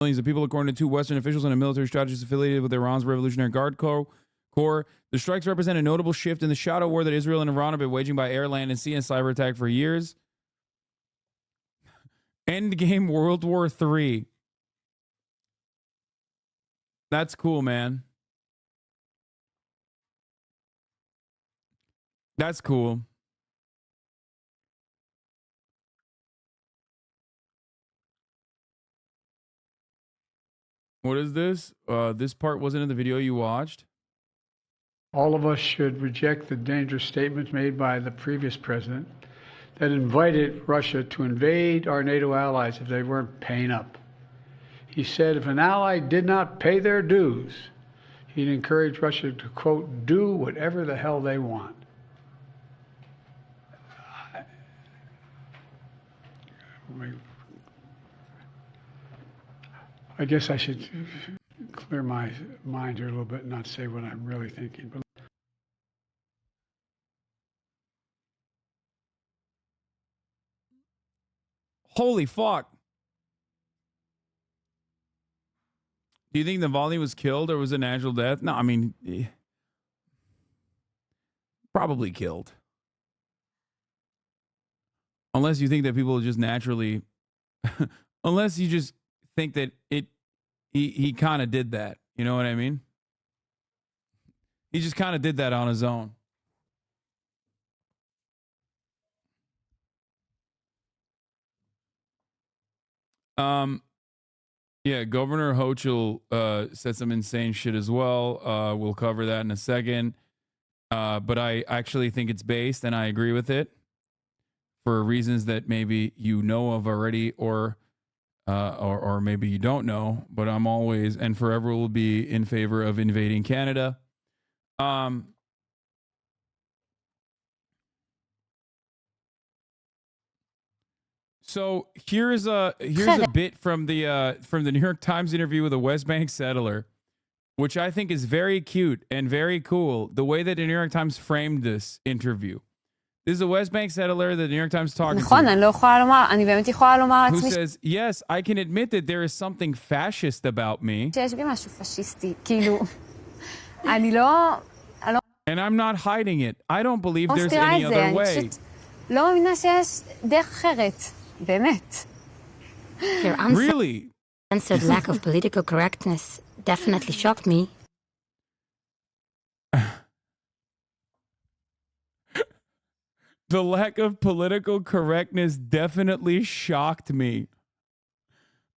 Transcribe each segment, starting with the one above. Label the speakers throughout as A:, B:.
A: millions of people, according to two Western officials and a military strategist affiliated with Iran's Revolutionary Guard Corps. The strikes represent a notable shift in the shadow war that Israel and Iran have been waging by air, land, and sea and cyber attack for years. Endgame World War III. That's cool, man. That's cool. What is this? This part wasn't in the video you watched.
B: All of us should reject the dangerous statements made by the previous president that invited Russia to invade our NATO allies if they weren't paying up. He said if an ally did not pay their dues, he'd encourage Russia to, quote, do whatever the hell they want. I guess I should clear my mind here a little bit and not say what I'm really thinking. But
A: holy fuck. Do you think Navalny was killed or was it natural death? No, I mean, probably killed. Unless you think that people just naturally, unless you just think that he kind of did that. You know what I mean? He just kind of did that on his own. Yeah, Governor Hochul said some insane shit as well. We'll cover that in a second. But I actually think it's based, and I agree with it for reasons that maybe you know of already, or maybe you don't know. But I'm always and forever will be in favor of invading Canada. So here's a bit from the New York Times interview with a West Bank settler, which I think is very cute and very cool. The way that the New York Times framed this interview. This is a West Bank settler that the New York Times is talking to, who says, yes, I can admit that there is something fascist about me. And I'm not hiding it. I don't believe there's any other way.
C: Your
A: really?
C: Uncensored lack of political correctness definitely shocked me.
A: The lack of political correctness definitely shocked me.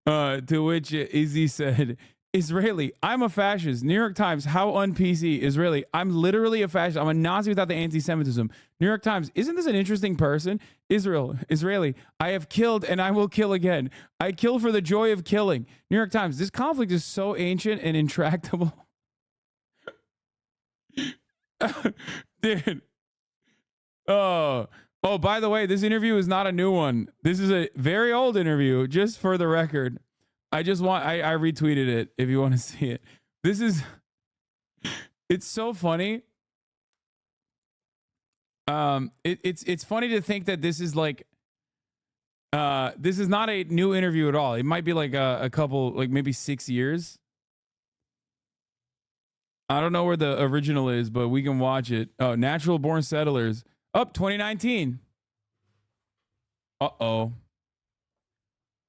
A: To which Izzy said, Israeli, I'm a fascist. New York Times, how un-PC. Israeli, I'm literally a fascist. I'm a Nazi without the anti-Semitism. New York Times, isn't this an interesting person? Israeli, I have killed and I will kill again. I kill for the joy of killing. New York Times, this conflict is so ancient and intractable. Dude. Oh, by the way, this interview is not a new one. This is a very old interview, just for the record. I retweeted it if you want to see it. It's so funny. It's funny to think that this is like, this is not a new interview at all. It might be like a couple, like maybe 6 years. I don't know where the original is, but we can watch it. Oh, Natural Born Settlers. Up 2019. Uh-oh.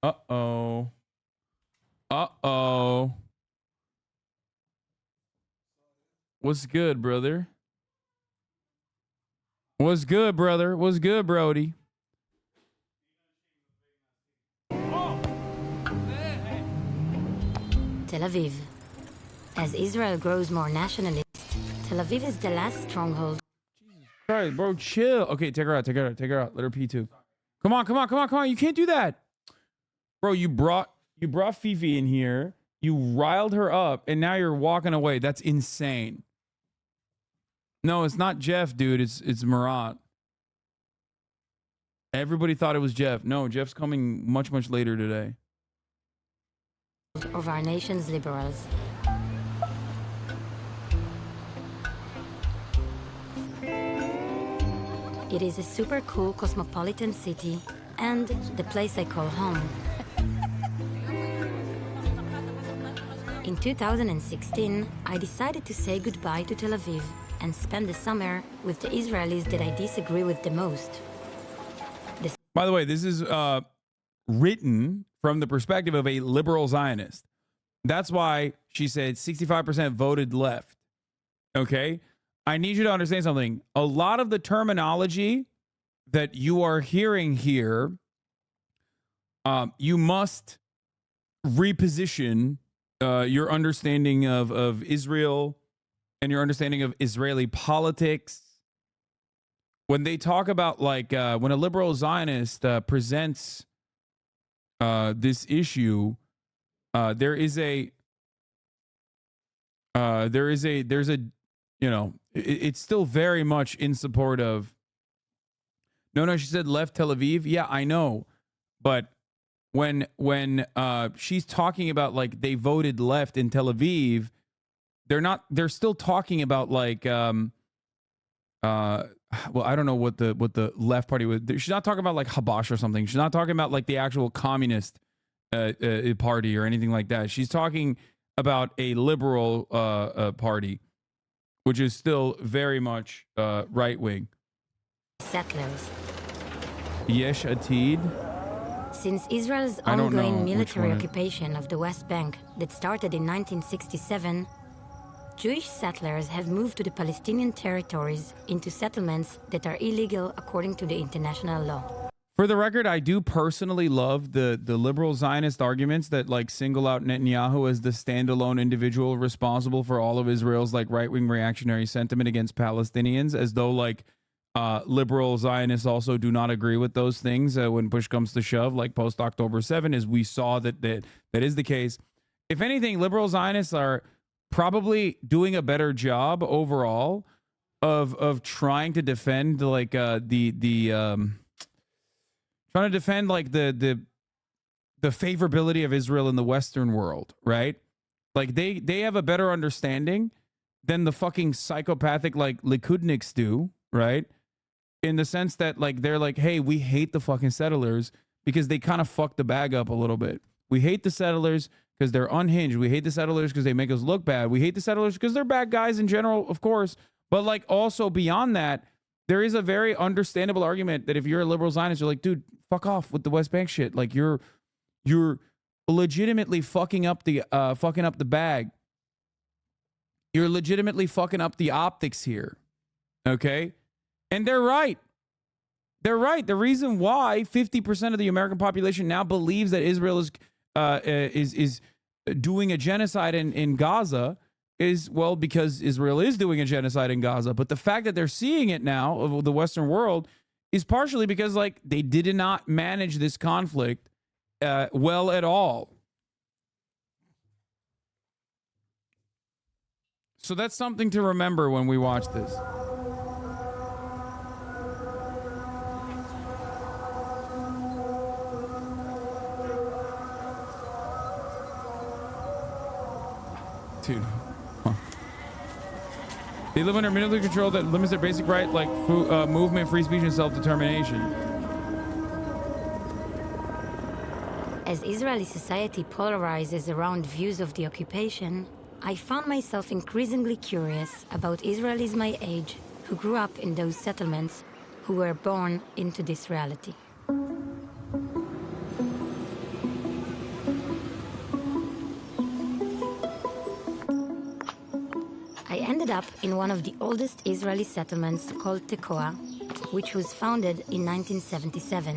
A: Uh-oh. Uh-oh. What's good, brother? What's good, brother? What's good, Brody?
C: Tel Aviv. As Israel grows more nationalist, Tel Aviv is the last stronghold.
A: All right, bro, chill. Okay, take her out. Let her pee too. Come on. You can't do that. Bro, you brought Fifi in here. You riled her up, and now you're walking away. That's insane. No, it's not Jeff, dude. It's Murat. Everybody thought it was Jeff. No, Jeff's coming much later today.
C: Of our nation's liberals. It is a super cool cosmopolitan city and the place I call home. In 2016, I decided to say goodbye to Tel Aviv and spend the summer with the Israelis that I disagree with the most.
A: By the way, this is written from the perspective of a liberal Zionist. That's why she said 65% voted left. Okay? I need you to understand something. A lot of the terminology that you are hearing here, you must reposition your understanding of Israel and your understanding of Israeli politics. When they talk about, like, when a liberal Zionist presents this issue, there's a, you know, it's still very much in support of. No, she said left Tel Aviv. Yeah, I know, but when she's talking about, like, they voted left in Tel Aviv, they're still talking about, like, well, I don't know what the left party was. She's not talking about, like, Habash or something. She's not talking about, like, the actual communist party or anything like that. She's talking about a liberal party, which is still very much right wing.
C: Settlers.
A: Yesh Atid.
C: Since Israel's ongoing military occupation of the West Bank that started in 1967, Jewish settlers have moved to the Palestinian territories into settlements that are illegal according to the international law.
A: For the record, I do personally love the liberal Zionist arguments that, like, single out Netanyahu as the standalone individual responsible for all of Israel's, like, right-wing reactionary sentiment against Palestinians, as though, like, liberal Zionists also do not agree with those things when push comes to shove, like post October 7, as we saw that is the case. If anything, liberal Zionists are probably doing a better job overall of trying to defend, like, trying to defend, like, the favorability of Israel in the Western world, right? Like, they have a better understanding than the fucking psychopathic, like, Likudniks do, right? In the sense that, like, they're like, hey, we hate the fucking settlers because they kind of fucked the bag up a little bit. We hate the settlers because they're unhinged. We hate the settlers because they make us look bad. We hate the settlers because they're bad guys in general, of course. But, like, also beyond that, there is a very understandable argument that if you're a liberal Zionist, you're like, dude, fuck off with the West Bank shit. Like, you're legitimately fucking up the bag. You're legitimately fucking up the optics here. Okay? And they're right. They're right. The reason why 50% of the American population now believes that Israel is doing a genocide in Gaza is, well, because Israel is doing a genocide in Gaza. But the fact that they're seeing it now of the Western world is partially because, like, they did not manage this conflict well at all. So that's something to remember when we watch this. Dude. Huh. They live under military control that limits their basic right, like movement, free speech, and self-determination.
C: As Israeli society polarizes around views of the occupation, I found myself increasingly curious about Israelis my age who grew up in those settlements, who were born into this reality. I ended up in one of the oldest Israeli settlements called Tekoa, which was founded in 1977.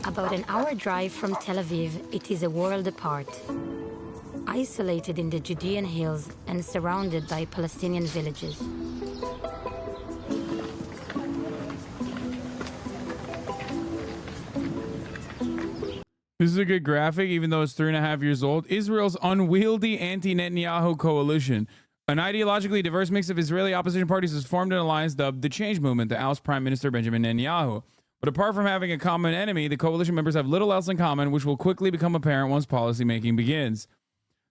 C: About an hour drive from Tel Aviv, it is a world apart. Isolated in the Judean hills and surrounded by Palestinian villages.
A: This is a good graphic, even though it's 3.5 years old. Israel's unwieldy anti-Netanyahu coalition. An ideologically diverse mix of Israeli opposition parties has formed an alliance dubbed the Change Movement to oust Prime Minister Benjamin Netanyahu. But apart from having a common enemy, the coalition members have little else in common, which will quickly become apparent once policymaking begins.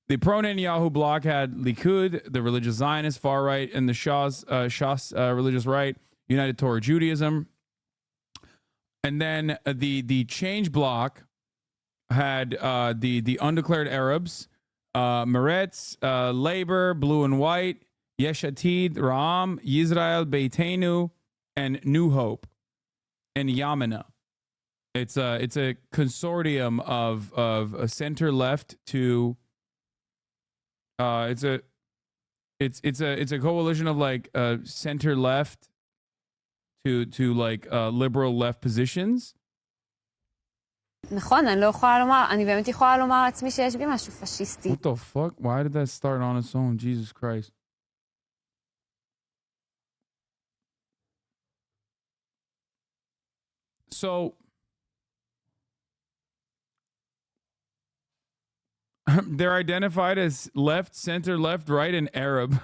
A: The pro-Netanyahu bloc had Likud, the religious Zionist far right, and the Shas religious right, United Torah Judaism. And then the change block had the undeclared Arabs, Meretz, Labor, Blue and White, Yesh Atid, Ra'am, Yisrael, Beitenu, and New Hope, and Yamina. It's a consortium of a center left to it's a coalition of like center left to like liberal left positions.
D: נכון, אני לא יכולה לומר, אני באמת יכולה לומר לעצמי שיש בי משהו פשיסטי.
A: What the fuck? Why did that start on its own? Jesus Christ. So they're identified as left, center, left, right, and Arab.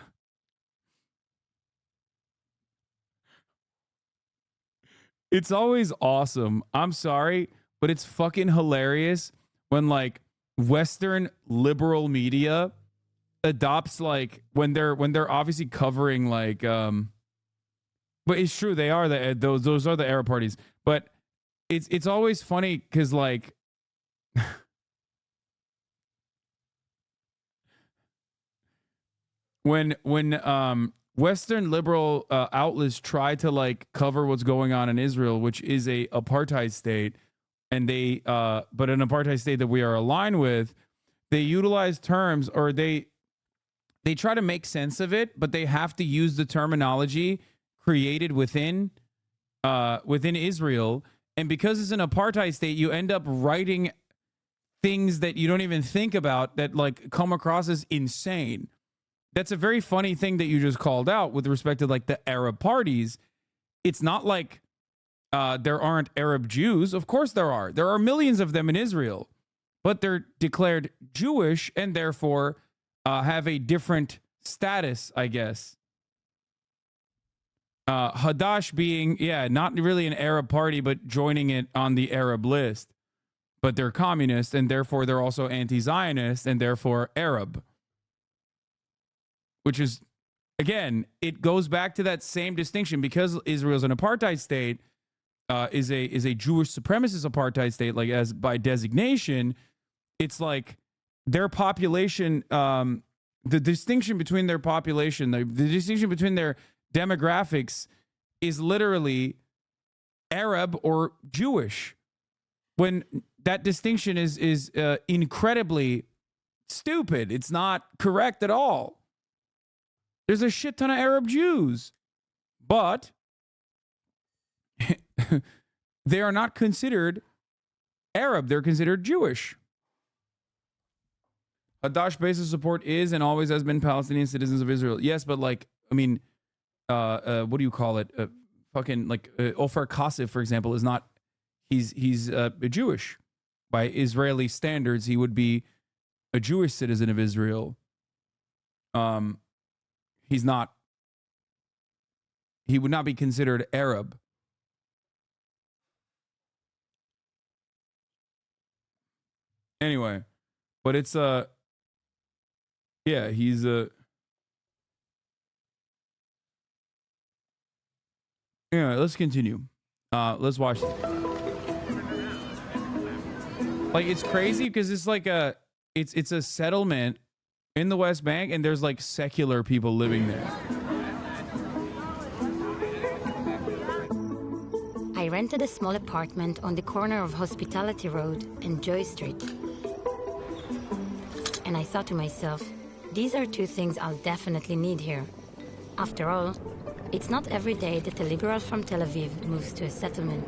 A: It's always awesome. I'm sorry, but it's fucking hilarious when like Western liberal media adopts like when they're obviously covering like but it's true they are those are the Arab parties, but it's always funny because like when Western liberal outlets try to like cover what's going on in Israel, which is a apartheid state, and they but an apartheid state that we are aligned with, they utilize terms or they try to make sense of it, but they have to use the terminology created within Israel. And because it's an apartheid state, you end up writing things that you don't even think about that like come across as insane. That's a very funny thing that you just called out with respect to like the Arab parties. It's not like there aren't Arab Jews. Of course there are. There are millions of them in Israel, but they're declared Jewish and therefore have a different status, I guess. Hadash being, not really an Arab party, but joining it on the Arab list. But they're communist, and therefore they're also anti-Zionist, and therefore Arab. Which is, again, it goes back to that same distinction. Because Israel's an apartheid state, is a Jewish supremacist apartheid state, like as by designation, it's like their population, the distinction between their population, the distinction between their demographics is literally Arab or Jewish, when that distinction is incredibly stupid. It's not correct at all. There's a shit ton of Arab Jews, but they are not considered Arab. They're considered Jewish. Hadash base of support is and always has been Palestinian citizens of Israel. Yes, but like, I mean, what do you call it? Fucking like Ofer Kasif, for example, is not. He's Jewish by Israeli standards. He would be a Jewish citizen of Israel. He's not. He would not be considered Arab. Anyway, but it's he's a. Yeah, let's continue. Let's watch this. Like, it's crazy because it's like it's a settlement in the West Bank, and there's like secular people living there.
C: I rented a small apartment on the corner of Hospitality Road and Joy Street. And I thought to myself, these are two things I'll definitely need here. After all, it's not every day that a liberal from Tel Aviv moves to a settlement.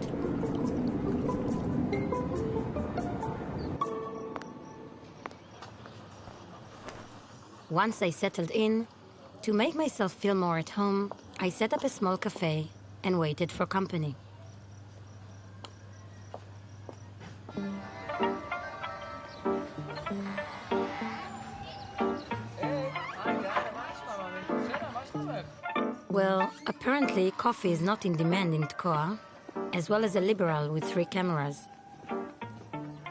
C: Once I settled in, to make myself feel more at home, I set up a small cafe and waited for company. Well, apparently coffee is not in demand in Tkoa, as well as a liberal with 3 cameras.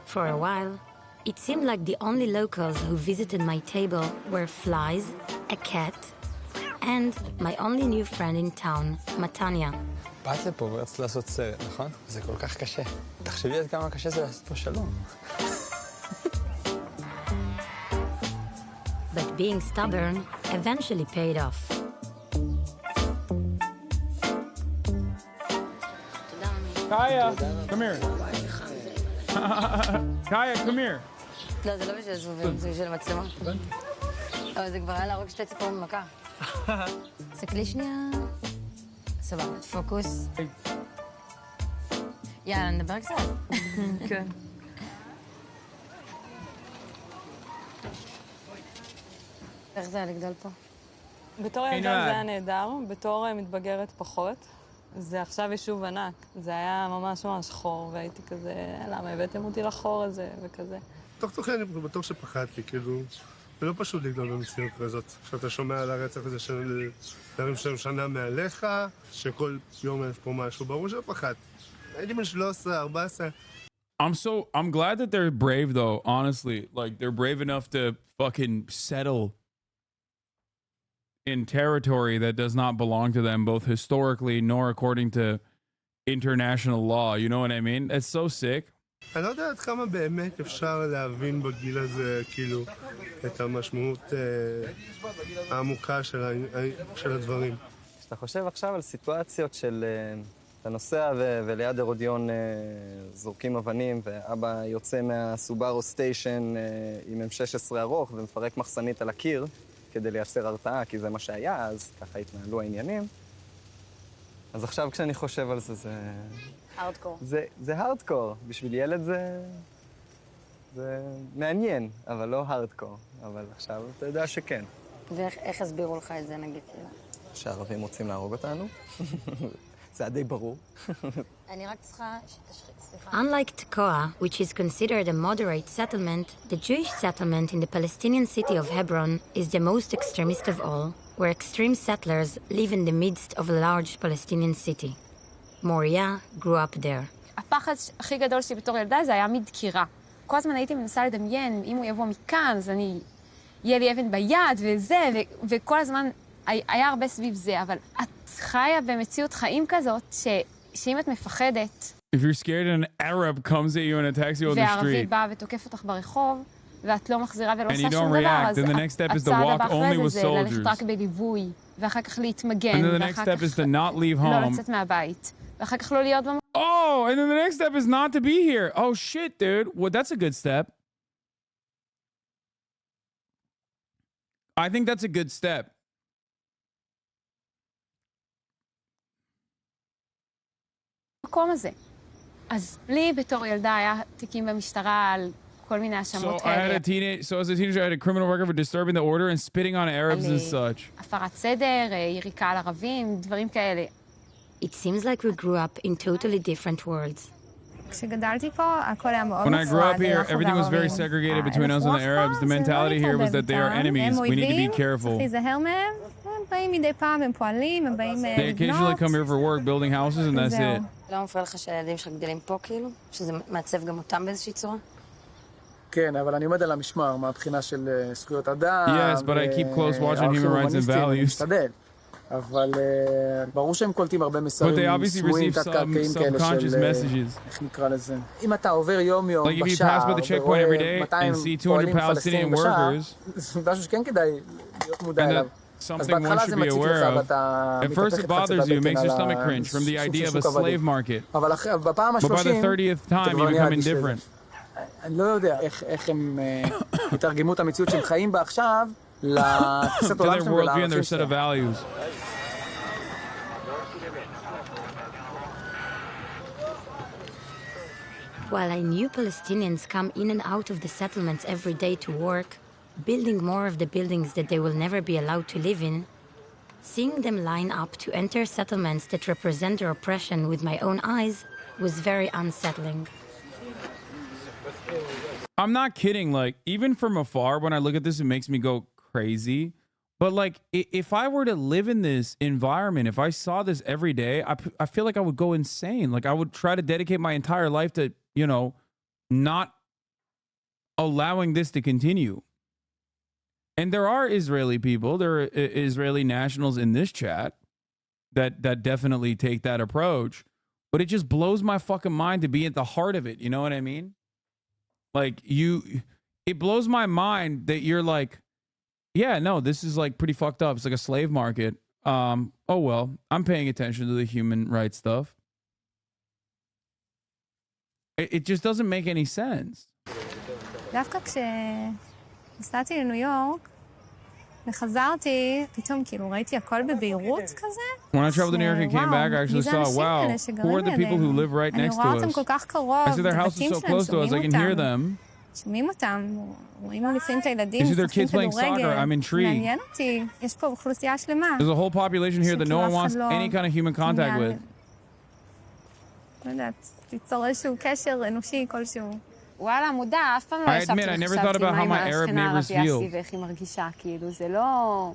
C: For a while, it seemed like the only locals who visited my table were flies, a cat, and my only new friend in town, Matanya.
E: באת לפה ורצת לעשות סרט, נכון? זה כל כך קשה. תחשבי עד כמה קשה זה לעשות פה שלום.
C: But being stubborn eventually paid off.
A: Kaya, come here. Kaya, come here.
C: לא, זה לא בשביל זבובים, זה בשביל המצלמה. אבל זה כבר היה להרוג שתי ציפורים במכה. תסתכלי שנייה. סבבה, פוקוס. יאללה, נדבר קצת. כן. איך זה היה לגדול פה?
F: בתור ילדה זה היה נהדר, בתור מתבגרת פחות. זה עכשיו יישוב ענק. זה היה ממש ממש חור, והייתי כזה, למה הבאתם אותי לחור הזה וכזה.
G: תוך אני בטוח שפחדתי, כאילו, זה לא פשוט לגדול במציאות כזאת. כשאתה שומע על הרצח הזה של דברים שהם שנה מעליך, שכל יום יש פה משהו, ברור שפחדתי. הייתי בן 13, 14.
A: I'm glad that they're brave though, honestly. Like they're brave enough to fucking settle in territory that does not belong to them, both historically nor according to international law. You know what I mean? It's so sick.
G: אני לא יודע עד כמה באמת אפשר להבין בגיל הזה, כאילו, את המשמעות העמוקה של הדברים.
E: כשאתה חושב עכשיו על סיטואציות של אתה נוסע וליד הרודיון זורקים אבנים, ואבא יוצא מהסובארו סטיישן עם M16 ארוך ומפרק מחסנית על הקיר כדי לייצר הרתעה, כי זה מה שהיה, אז ככה התנהלו העניינים. אז עכשיו כשאני חושב על זה,
D: הארדקור.
E: זה הארדקור. בשביל ילד זה מעניין, אבל לא הארדקור. אבל עכשיו אתה יודע שכן.
C: ואיך הסבירו לך את זה, נגיד?
E: שהערבים רוצים להרוג אותנו. זה היה די ברור.
C: אני רק צריכה שתשחק, סליחה. Unlike Tekoa, which is considered a moderate settlement, the Jewish settlement in the Palestinian city of Hebron is the most extremist of all, where extreme settlers live in the midst of a large Palestinian city. Moria grew up there.
D: הפחד הכי גדול שלי בתור ילדה זה היה מדקירה. כל הזמן הייתי מנסה לדמיין, אם הוא יבוא מכאן, אז יהיה לי אבן ביד וזה, וכל הזמן היה הרבה סביב זה, אבל את חיה במציאות חיים כזאת, שאם את מפחדת...
A: If you're scared and an Arab comes at you and attacks you on the
D: והערבי
A: street,
D: בא ותוקף אותך ברחוב, ואת לא מחזירה ולא
A: and you
D: עושה
A: don't
D: שום דבר,
A: react,
D: אז
A: then the next step is to
D: הצעד
A: walk
D: הבא
A: only
D: אחרי
A: with
D: זה ללכת
A: soldiers.
D: רק בליווי, ואחר כך להתמגן,
A: And then the next
D: ואחר
A: step
D: כך
A: is to not leave
D: לא
A: home.
D: לצאת מהבית, ואחר כך לא להיות במקום.
A: Oh, and then the next step is not to be here. Oh shit, dude. Well, that's a good step. I think that's a good step.
D: המקום הזה. אז לי בתור ילדה היה תיקים במשטרה על כל מיני האשמות כאלה.
A: As a teenager, I had a criminal record for disturbing the order and spitting on Arabs and such.
D: הפרת סדר, יריקה על ערבים, דברים כאלה.
C: It seems like we grew up in totally different worlds.
D: כשגדלתי פה, הכל היה מאוד
A: When I grew up here, everything was very segregated between us and the Arabs. The mentality here was that they are enemies. We need to be careful.
D: צריך להיזהר מהם, הם באים מדי פעם, הם פועלים, הם באים
A: They occasionally come here for work, building houses, and that's it.
C: לא מפריע לך שהילדים שלך גדלים פה, כאילו? שזה מעצב גם אותם באיזושהי צורה?
H: כן, אבל אני עומד על המשמר מהבחינה של זכויות אדם.
A: Yes, but I keep close watching human rights and values.
H: משתדל. אבל ברור שהם קולטים הרבה
A: But
H: מסרים
A: they obviously
H: סמויים,
A: receive
H: תת-קרקעיים כאלה
A: subconscious
H: של...
A: messages.
H: איך נקרא לזה? אם אתה עובר יום-יום
A: Like if you pass
H: בשער,
A: by the checkpoint every day and see 200 Palestinian workers,
H: זה משהו שכן כדאי להיות מודע
A: and
H: אליו.
A: that's something one should be aware of. At first it bothers you, it makes your stomach cringe from the idea of a slave market.
H: אבל בפעם
A: But by the
H: ה-30,
A: 30th time, you become indifferent.
H: אני לא יודע איך הם יתרגמו את המציאות שהם חיים בה עכשיו לתפיסת
A: To
H: עולם
A: their
H: שלהם
A: worldview and their
H: ולערכים
A: set of
H: שלהם.
A: values.
C: While I knew Palestinians come in and out of the settlements every day to work, building more of the buildings that they will never be allowed to live in, seeing them line up to enter settlements that represent their oppression with my own eyes was very unsettling.
A: I'm not kidding. Like, even from afar, when I look at this, it makes me go crazy. But like, if I were to live in this environment, if I saw this every day, I feel like I would go insane. Like, I would try to dedicate my entire life to, you know, not allowing this to continue. And there are Israeli people, there are Israeli nationals in this chat. that definitely take that approach, but it just blows my fucking mind to be at the heart of it. You know what I mean? Like it blows my mind that you're like, yeah, no, this is like pretty fucked up. It's like a slave market. Oh well, I'm paying attention to the human rights stuff. It just doesn't make any sense.
D: דווקא כשנסעתי לניו יורק, וחזרתי, פתאום כאילו ראיתי הכל בבהירות כזה.
A: When I traveled to New York and came back, I actually saw, wow, who are the people who live right next to
D: אני רואה אותם כל
A: us?
D: כך קרוב,
A: I see their houses so close to us, I can hear them.
D: שומעים אותם, רואים לפעמים את הילדים,
A: You see their kids playing soccer, I'm intrigued.
D: מעניין אותי, יש פה אוכלוסייה שלמה.
A: There's a whole population here that no one wants any kind of human contact with.
D: לא יודעת, ליצור איזשהו קשר אנושי כלשהו. וואלה, מודע, אף פעם לא ישבתי וחשבתי מה עם השכנה הערבייה שלי ואיך היא מרגישה, כאילו, זה לא...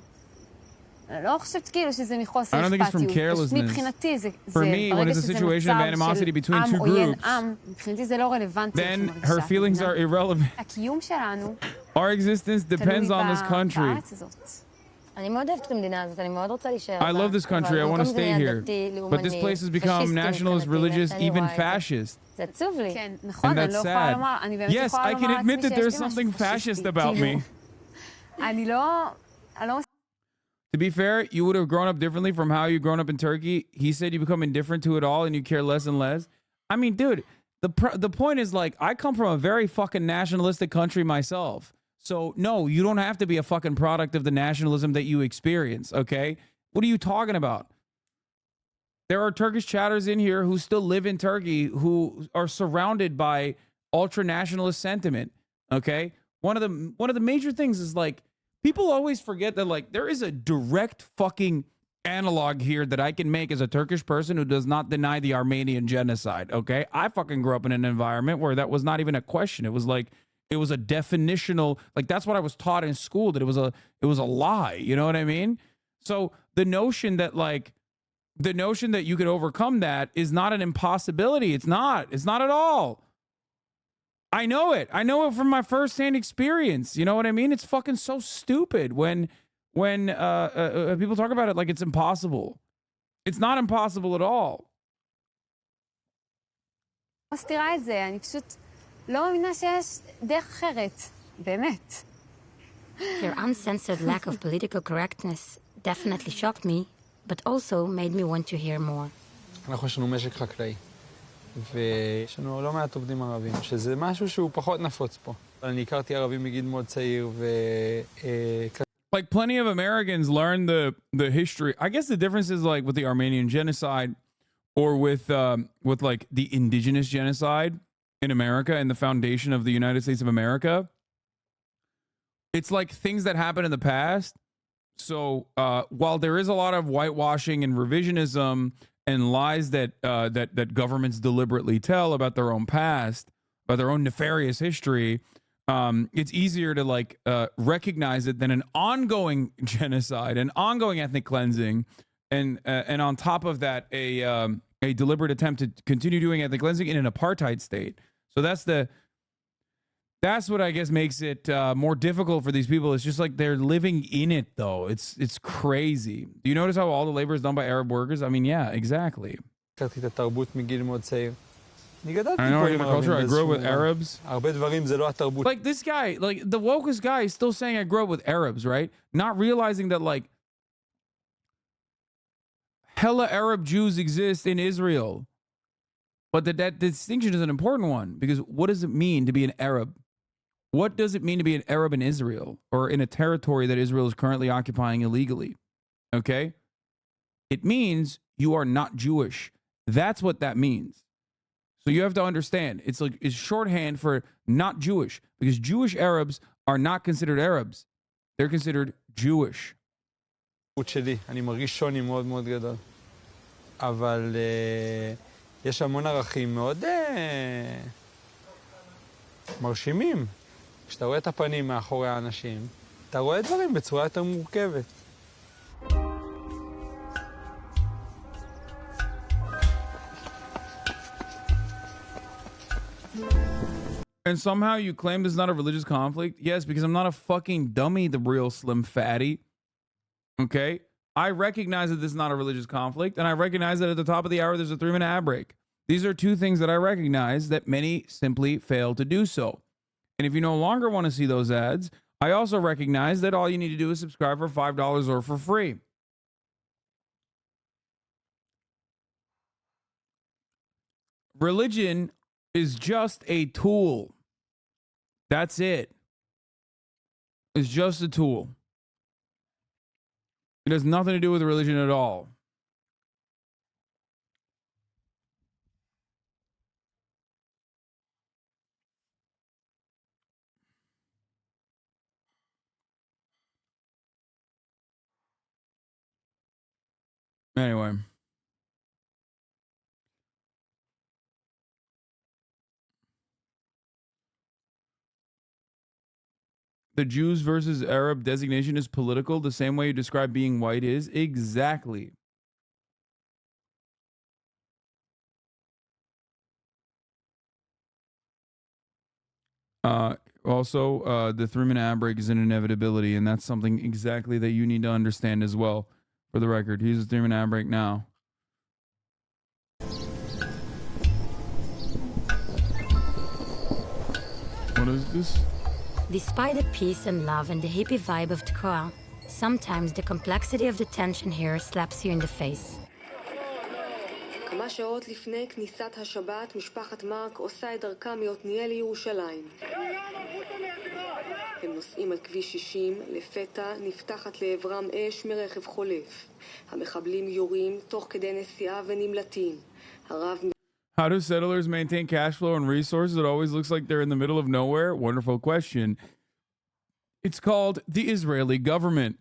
D: לא חושבת כאילו שזה מחוסר אכפתיות. מבחינתי זה... ברגע שזה מצב של עם עוין עם, מבחינתי זה לא רלוונטי איך היא מרגישה. הקיום שלנו...
A: Our existence depends on this country.
D: בארץ הזאת.
C: אני מאוד אוהבת את המדינה הזאת, אני מאוד רוצה להישאר.
A: I love this country, I want to stay here. But this place has become nationalist, religious, even fascist.
C: זה עצוב לי.
D: כן, נכון, אני לא יכולה לומר, אני באמת
A: Yes,
D: יכולה
A: I
D: לומר
A: can admit that there's
D: לעצמי
A: something fascist about me.
D: אני לא...
A: To be fair, you would have grown up differently from how you grown up in Turkey. He said you become indifferent to it all and you care less and less. I mean, dude, the point is like, I come from a very fucking nationalistic country myself. So no, you don't have to be a fucking product of the nationalism that you experience, okay? What are you talking about? There are Turkish chatters in here who still live in Turkey who are surrounded by ultra-nationalist sentiment, okay? One of the major things is like, people always forget that like there is a direct fucking analog here that I can make as a Turkish person who does not deny the Armenian genocide, okay? I fucking grew up in an environment where that was not even a question. It was like, it was a definitional, like that's what I was taught in school, that it was a lie, you know what I mean? So the notion that you could overcome that is not an impossibility. It's not at all. I know it from my firsthand experience. You know what I mean? It's fucking so stupid when people talk about it like it's impossible. It's not impossible at all.
D: מסתירה את זה, אני פשוט לא מאמינה שיש דרך אחרת, באמת.
C: Your uncensored lack of political correctness definitely shocked me, but also made me want to hear more.
I: אנחנו יש לנו משק חקלאי, ויש לנו לא מעט עובדים ערבים, שזה משהו שהוא פחות נפוץ פה. אני הכרתי ערבים מגיל מאוד צעיר,
A: Like plenty of Americans learn the history. I guess the difference is like with the Armenian genocide or with like the indigenous genocide in America and the foundation of the United States of America. It's like things that happened in the past. So while there is a lot of whitewashing and revisionism and lies that governments deliberately tell about their own past, about their own nefarious history, it's easier to like recognize it than an ongoing genocide, an ongoing ethnic cleansing, and on top of that, a deliberate attempt to continue doing ethnic cleansing in an apartheid state. So that's what I guess makes it more difficult for these people. It's just like they're living in it, though. It's crazy. Do you notice how all the labor is done by Arab workers? I mean, yeah, exactly.
I: הכרתי את התרבות מגיל מאוד צעיר.
A: I know in the culture, I grew up with Arabs.
I: הרבה דברים זה לא התרבות.
A: Like this guy, like the wokest guy is still saying I grew up with Arabs, right? Not realizing that like hella Arab Jews exist in Israel. But that distinction is an important one, because what does it mean to be an Arab? What does it mean to be an Arab in Israel or in a territory that Israel is currently occupying illegally? Okay? It means you are not Jewish. That's what that means. So you have to understand, it's shorthand for not Jewish, because Jewish Arabs are not considered Arabs. They're considered Jewish.
I: שלי, אני מרגיש שוני מאוד מאוד גדול. אבל יש המון ערכים מאוד מרשימים. כשאתה רואה את הפנים מאחורי האנשים, אתה רואה דברים בצורה יותר מורכבת.
A: And somehow you claim this is not a religious conflict? Yes, because I'm not a fucking dummy, the real Slim Fatty. Okay? I recognize that this is not a religious conflict, and I recognize that at the top of the hour, there's a 3-minute ad break. These are two things that I recognize that many simply fail to do so. And if you no longer want to see those ads, I also recognize that all you need to do is subscribe for $5 or for free. Religion is just a tool. That's it. It's just a tool. It has nothing to do with religion at all. Anyway. The Jews versus Arab designation is political the same way you describe being white is? Exactly. Also, the 3-minute ad break is an inevitability, and that's something exactly that you need to understand as well. For the record, here's the 3-minute ad break now. What is this?
C: Despite the peace and love and the hippie vibe of Tekoa, sometimes the complexity of the tension here slaps you in the face.
J: כמה שעות לפני כניסת השבת, משפחת מרק עושה את דרכה מעתניאל לירושלים. הם נוסעים על כביש 60, לפתע נפתחת לעברם אש מרכב חולף. המחבלים יורים תוך כדי נסיעה ונמלטים. הרב...
A: How do settlers maintain cash flow and resources? It always looks like they're in the middle of nowhere. Wonderful question. It's called the Israeli government.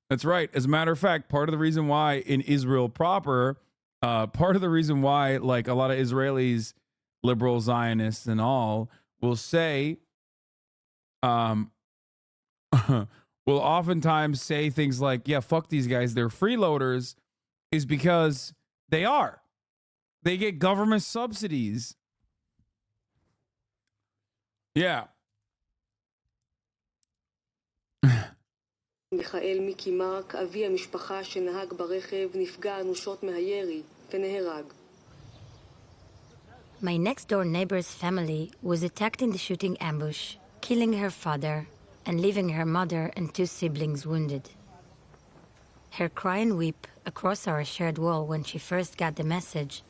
A: That's right. As a matter of fact, part of the reason why in Israel proper, part of the reason why, like a lot of Israelis, liberal Zionists and all, will say, will oftentimes say things like, yeah, fuck these guys, they're freeloaders, is because they are. They get government subsidies. Yeah.
J: מיכאל מיקי מרק, אבי המשפחה שנהג ברכב, נפגע אנושות מהירי ונהרג.
C: My next-door neighbor's family was attacked in the shooting ambush, killing her father and leaving her mother and 2 siblings wounded. Her cry and weep across our shared wall when she first got the message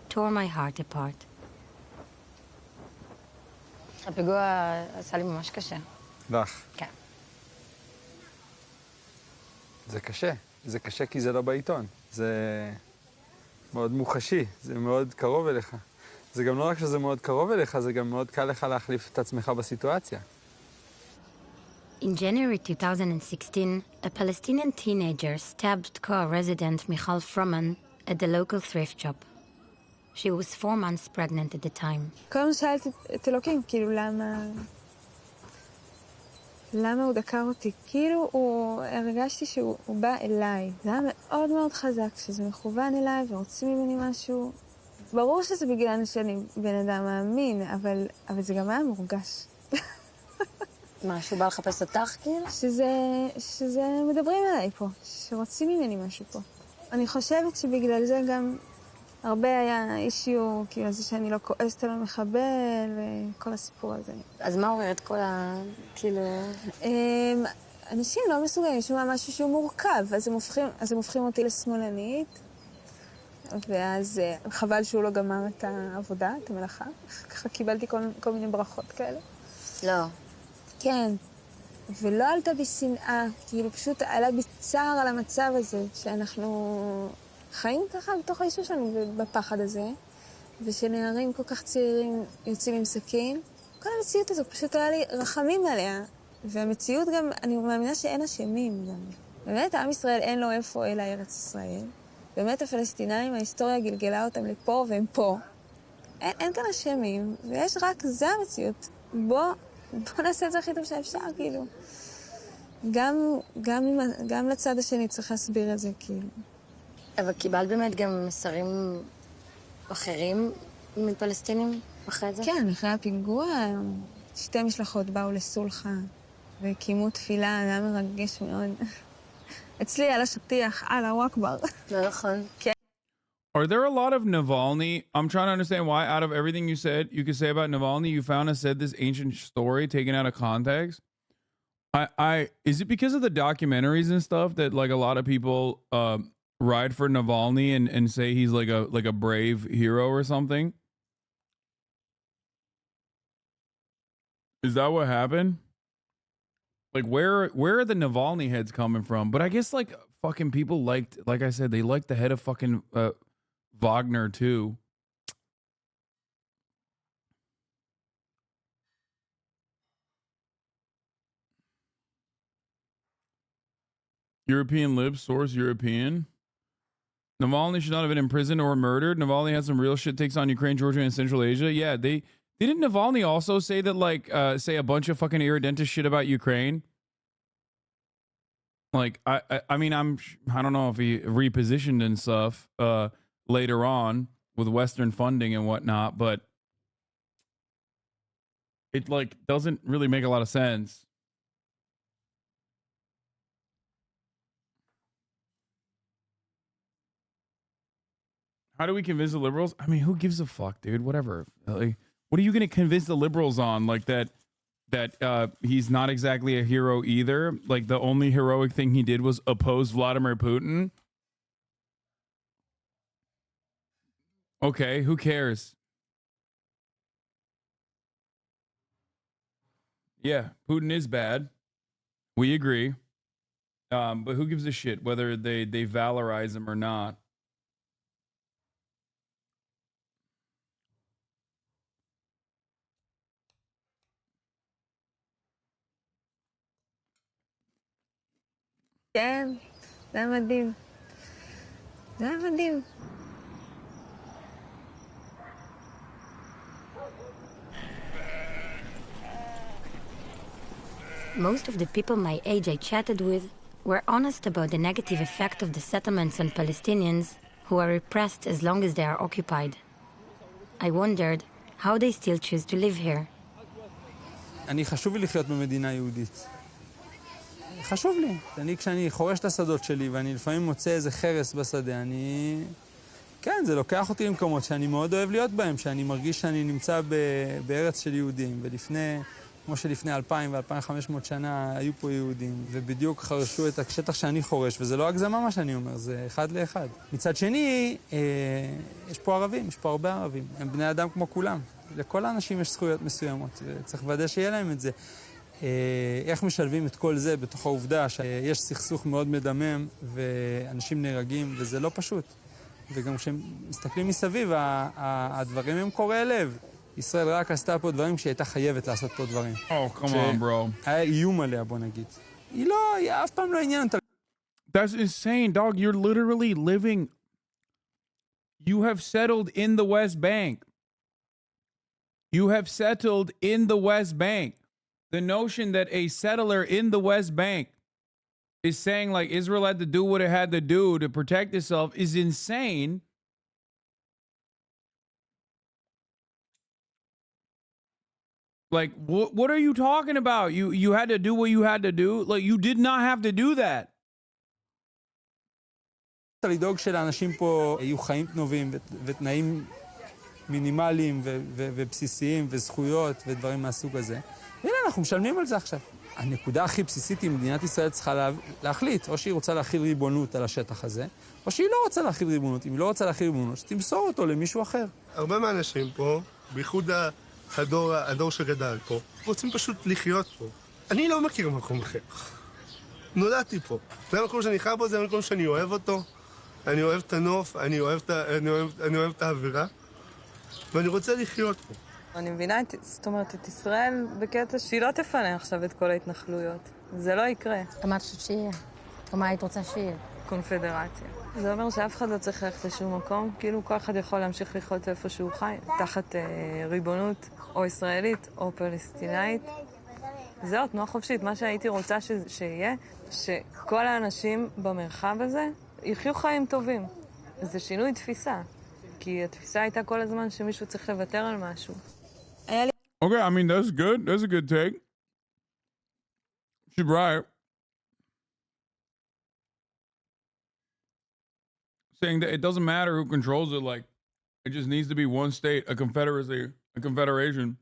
C: tore my heart apart.
K: הפיגוע עשה לי ממש קשה.
I: לך?
K: כן.
I: זה קשה. זה קשה כי זה לא בעיתון. זה מאוד מוחשי, זה מאוד קרוב אליך. זה גם לא רק שזה מאוד קרוב אליך, זה גם מאוד קל לך להחליף את עצמך בסיטואציה.
C: In January 2016, a Palestinian teenager stabbed co-resident Michal Froman at the local thrift shop. She was 4 months pregnant at the time.
L: כל הזמן שאלתי את אלוקים, כאילו, למה הוא דקר אותי? כאילו, הרגשתי שהוא בא אליי. זה היה מאוד מאוד חזק, שזה מכוון אליי ורוצים ממני משהו. ברור שזה בגלל שאני בן אדם מאמין, אבל זה גם היה מורגש.
K: מה, שהוא בא לחפש אותך, כאילו?
L: שזה מדברים עליי פה, שרוצים ממני משהו פה. אני חושבת שבגלל זה גם הרבה היה אישיו, כאילו זה שאני לא כועסת על המחבל וכל הסיפור הזה.
K: אז מה עובר את כל כאילו...
L: אנשים לא מסוגלים לשמוע משהו שהוא מורכב, אז הם הופכים אותי לשמאלנית, ואז חבל שהוא לא גמר את העבודה, את המלאכה. ככה קיבלתי כל מיני ברכות כאלה.
K: לא.
L: כן. ולא עלתה בי שנאה, כאילו פשוט עלה בי צער על המצב הזה, שאנחנו חיים ככה בתוך האישור שלנו בפחד הזה, ושנערים כל כך צעירים יוצאים עם סכין. כל המציאות הזו פשוט היה לי רחמים עליה, והמציאות גם, אני מאמינה שאין אשמים גם. באמת, עם ישראל אין לו איפה אלא ארץ ישראל. באמת הפלסטינאים, ההיסטוריה גלגלה אותם לפה והם פה. אין כאן אשמים, ויש רק, זה המציאות. בוא נעשה את זה הכי טוב שאפשר, כאילו. גם לצד השני צריך להסביר את זה, כאילו.
K: אבל קיבלת באמת גם מסרים אחרים מפלסטינים אחרי זה?
L: כן, אחרי הפיגוע, 2 משלחות באו לסולחה, והקימו תפילה, היה מרגש מאוד. אצלי על השטיח, אללה אכבר.
K: נכון.
L: כן.
A: Are there a lot of Navalny? I'm trying to understand why, out of everything you said, you could say about Navalny, you found and said this ancient story taken out of context. Is it because of the documentaries and stuff that like a lot of people ride for Navalny and say he's like a brave hero or something? Is that what happened? Like where are the Navalny heads coming from? But I guess like fucking people liked, like I said, they liked the head of fucking Wagner too. European libs, source European. Navalny should not have been imprisoned or murdered. Navalny had some real shit takes on Ukraine, Georgia, and Central Asia. Yeah, they didn't Navalny also say that like say a bunch of fucking irredentist shit about Ukraine. Like I mean I don't know if he repositioned and stuff later on with Western funding and whatnot, but it like doesn't really make a lot of sense. How do we convince the liberals? I mean, who gives a fuck, dude? Whatever. Like, what are you going to convince the liberals on? Like that he's not exactly a hero either. Like the only heroic thing he did was oppose Vladimir Putin. Okay, who cares? Yeah, Putin is bad. We agree. But who gives a shit whether they valorize him or not?
L: כן, זה היה מדהים. זה היה מדהים.
C: Most of the people my age I chatted with were honest about the negative effect of the settlements on Palestinians who are repressed as long as they are occupied. I wondered how they still choose to live here.
I: אני חשוב לי לחיות במדינה יהודית. חשוב לי. כשאני חורש את השדות שלי ואני לפעמים מוצא איזה חרס בשדה, כן, זה לוקח אותי למקומות שאני מאוד אוהב להיות בהם, שאני מרגיש שאני נמצא בארץ של יהודים, ולפני, כמו שלפני 2,000 ו-2,500 שנה היו פה יהודים, ובדיוק חרשו את השטח שאני חורש, וזה לא הגזמה מה שאני אומר, זה אחד לאחד. מצד שני, יש פה ערבים, יש פה הרבה ערבים, הם בני אדם כמו כולם. לכל האנשים יש זכויות מסוימות, צריך לוודא שיהיה להם את זה. איך משלבים את כל זה בתוך העובדה שיש סכסוך מאוד מדמם ואנשים נהרגים, וזה לא פשוט. וגם כשהם מסתכלים מסביב, הדברים הם קורעי לב. ישראל רק עשתה פה דברים כשהיא הייתה חייבת לעשות פה דברים.
A: Oh, come on, bro.
I: היה איום עליה, בוא נגיד. היא אף פעם לא עניין אותה.
A: That's insane, dog. You're literally living... You have settled in the West Bank. You have settled in the West Bank. The notion that a settler in the West Bank is saying like Israel had to do what it had to do to protect itself is insane. Like, what are you talking about? You had to do what you had to do? Like, you did not have to do that.
I: לדאוג שלאנשים פה יהיו חיים טובים ותנאים מינימליים ובסיסיים וזכויות ודברים מהסוג הזה. הנה, אנחנו משלמים על זה עכשיו. הנקודה הכי בסיסית היא מדינת ישראל צריכה להחליט, או שהיא רוצה להכיל ריבונות על השטח הזה, או שהיא לא רוצה להכיל ריבונות. אם היא לא רוצה להכיל ריבונות, שתמסור אותו למישהו אחר.
G: הרבה מהאנשים פה, בייחוד הדור שגדל פה, רוצים פשוט לחיות פה. אני לא מכיר מקום אחר. נולדתי פה. זה המקום שאני חי בו, זה המקום שאני אוהב אותו. אני אוהב את הנוף, אני אוהב את האווירה, ואני רוצה לחיות פה.
F: אני מבינה, זאת אומרת, את ישראל בקטע שהיא לא תפנה עכשיו את כל ההתנחלויות. זה לא יקרה.
K: אמרת שיהיה. או מה היית רוצה שיהיה?
F: קונפדרציה. זה אומר שאף אחד לא צריך ללכת לשום מקום, כאילו כל אחד יכול להמשיך לחיות איפה שהוא חי, תחת ריבונות או ישראלית או פלסטינאית. זהו, תנועה חופשית. מה שהייתי רוצה שיהיה, שכל האנשים במרחב הזה יחיו חיים טובים. זה שינוי תפיסה. כי התפיסה הייתה כל הזמן שמישהו צריך לוותר על משהו.
A: Okay, I mean, that's good. That's a good take. She's right. saying that it doesn't matter who controls it. Like, it just needs to be one state, a confederacy, a confederation.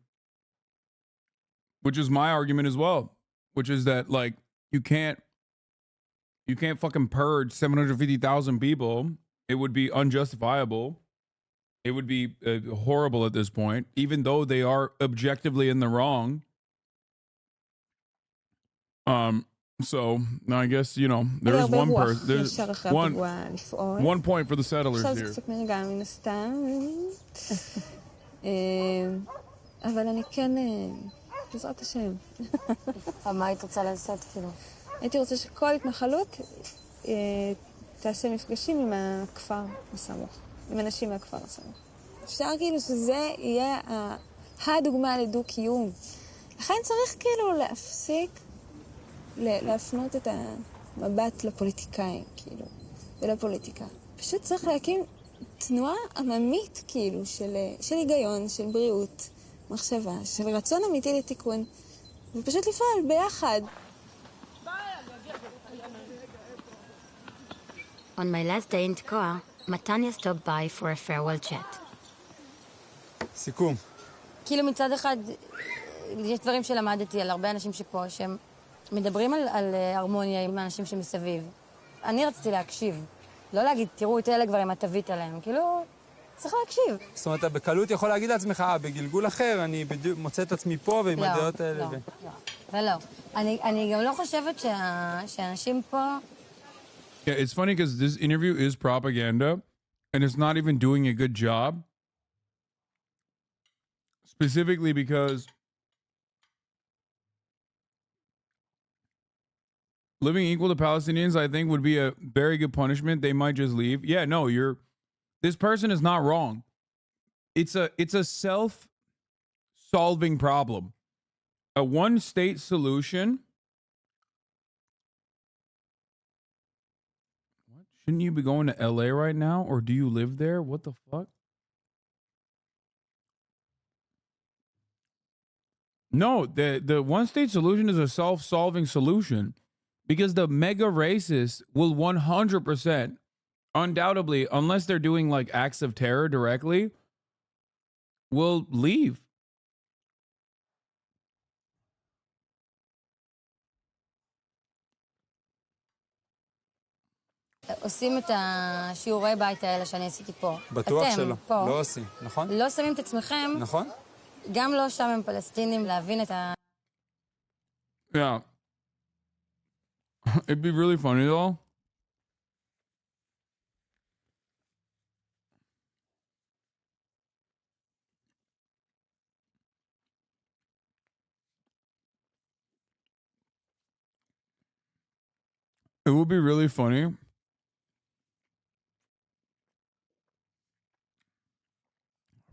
A: Which is my argument as well. Which is that, like, you can't fucking purge 750,000 people. It would be unjustifiable. It would be horrible at this point, even though they are objectively in the wrong. So I guess, you know, there is one person. There's one point for the settlers
L: עכשיו
A: here.
L: זה קצת נרגע מן הסתם. אבל אני כן, בעזרת השם.
K: מה היית רוצה לעשות כאילו?
L: הייתי רוצה שכל התנחלות תעשה מפגשים עם הכפר הסמוך, עם אנשים מהכפר הסמוך. אפשר כאילו שזה יהיה הדוגמה לדו-קיום. לכן צריך כאילו להפסיק, להפנות את המבט לפוליטיקאים, כאילו, ולפוליטיקה. פשוט צריך להקים תנועה עממית, כאילו, של היגיון, של בריאות, מחשבה, של רצון אמיתי לתיקון, ופשוט לפעול ביחד.
C: On my last day in Tkoa, Matanya stopped by for a farewell chat.
I: סיכום.
K: כאילו מצד אחד, יש דברים שלמדתי על הרבה אנשים שפה, שהם מדברים על הרמוניה עם האנשים שמסביב. אני רציתי להקשיב. לא להגיד, תראו את אלה כבר עם התווית עליהם. כאילו, צריך להקשיב.
I: זאת אומרת, אתה בקלות יכול להגיד לעצמך, בגלגול אחר, אני בדיוק מוצא את עצמי פה ועם הדעות האלה.
K: לא, ולא. אני גם לא חושבת שאנשים פה...
A: Yeah, it's funny because this interview is propaganda and it's not even doing a good job. Specifically because living equal to Palestinians, I think, would be a very good punishment. They might just leave. Yeah, no, this person is not wrong. It's a self-solving problem. A one-state solution. What? Shouldn't you be going to LA right now, or do you live there? What the fuck? No, the one-state solution is a self-solving solution. Because the mega racists will 100%, undoubtedly, unless they're doing like acts of terror directly, will leave.
K: עושים את השיעורי בית האלה שאני עשיתי פה.
I: בטוח
K: אתם,
I: שלא.
K: פה,
I: לא עושים, נכון?
K: לא שמים את עצמכם.
I: נכון?
K: גם לא שם הם פלסטינים להבין את ה...
A: Yeah. It'd be really funny though. It would be really funny.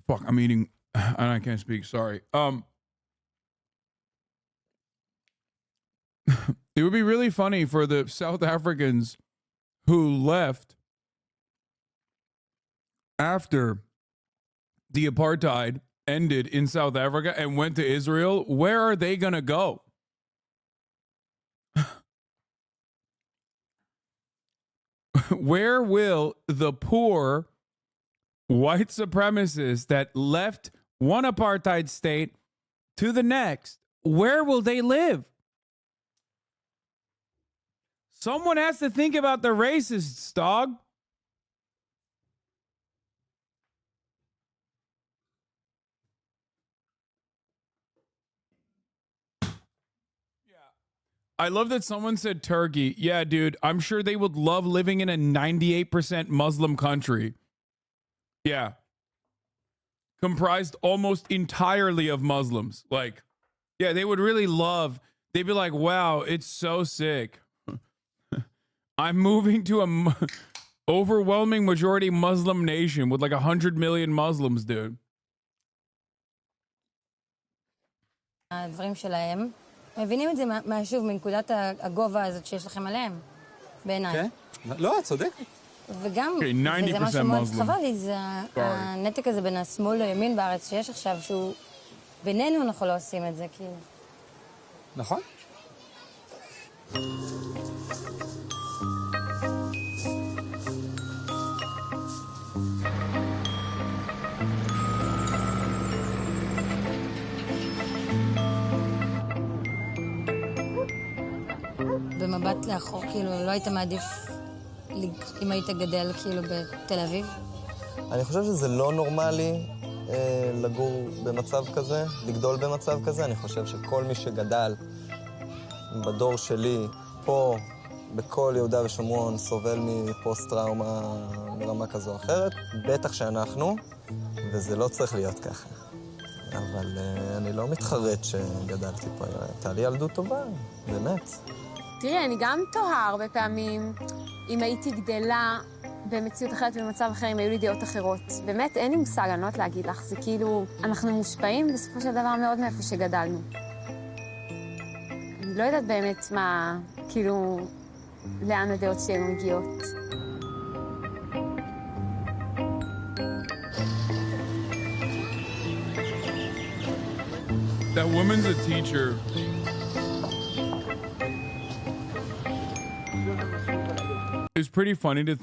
A: Fuck, I'm eating and I can't speak, sorry. It would be really funny for the South Africans who left after the apartheid ended in South Africa and went to Israel. Where are they going to go? Where will the poor white supremacists that left one apartheid state to the next, where will they live? Someone has to think about the racists, dog. I love that someone said Turkey. Yeah, dude, I'm sure they would love living in a 98% Muslim country. Yeah. Comprised almost entirely of Muslims. Like, yeah, they would really love, they'd be like, wow, it's so sick. I'm moving to a overwhelming majority Muslim nation with like 100 million Muslims, dude.
K: הדברים שלהם, מבינים את זה מהשוב, מנקודת הגובה הזאת שיש לכם עליהם, בעיניי.
I: כן? לא, צודק.
K: וגם,
A: זה
K: משהו מאוד חבל לי, זה הנתק הזה בין השמאל לימין בארץ שיש עכשיו, שהוא בינינו אנחנו לא עושים את זה, כאילו.
I: נכון.
K: במבט לאחור, כאילו, לא היית מעדיף אם היית גדל כאילו בתל אביב?
E: אני חושב שזה לא נורמלי לגור במצב כזה, לגדול במצב כזה. אני חושב שכל מי שגדל בדור שלי, פה, בכל יהודה ושומרון, סובל מפוסט-טראומה ברמה כזו או אחרת. בטח שאנחנו, וזה לא צריך להיות ככה. אבל אני לא מתחרט שגדלתי פה. הייתה לי ילדות טובה, באמת.
D: תראי, אני גם תוהה הרבה פעמים אם הייתי גדלה במציאות אחרת ובמצב אחר, אם היו לי דעות אחרות. באמת, אין לי מושג, אני לא יודעת להגיד לך. זה כאילו, אנחנו מושפעים בסופו של דבר מאוד מאיפה שגדלנו. אני לא יודעת באמת מה, כאילו, לאן הדעות שלנו מגיעות.
A: That woman's a teacher. It's pretty funny to think